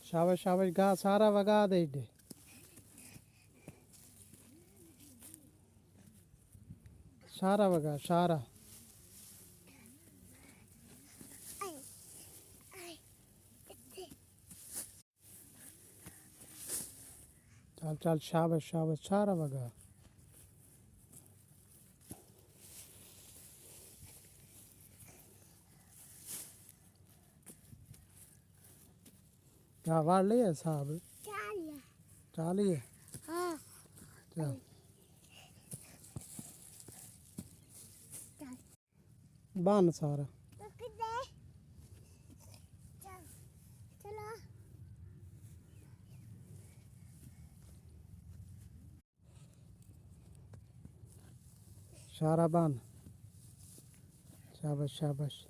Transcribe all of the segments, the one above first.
शाबाश शाबाश गा सारा वगा दे इडे सारा वगा सारा चल चल शाबाश शाबाश सारा वगा क्या वार लिया साहब चालिए हाँ चल बांध सारा चलो सारा बांध शाबाश शाबाश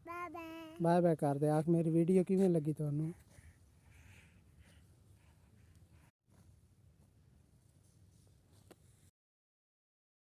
बाय बाय बाय बाय कर दे आख मेरी वीडियो किवें लगी तुहानू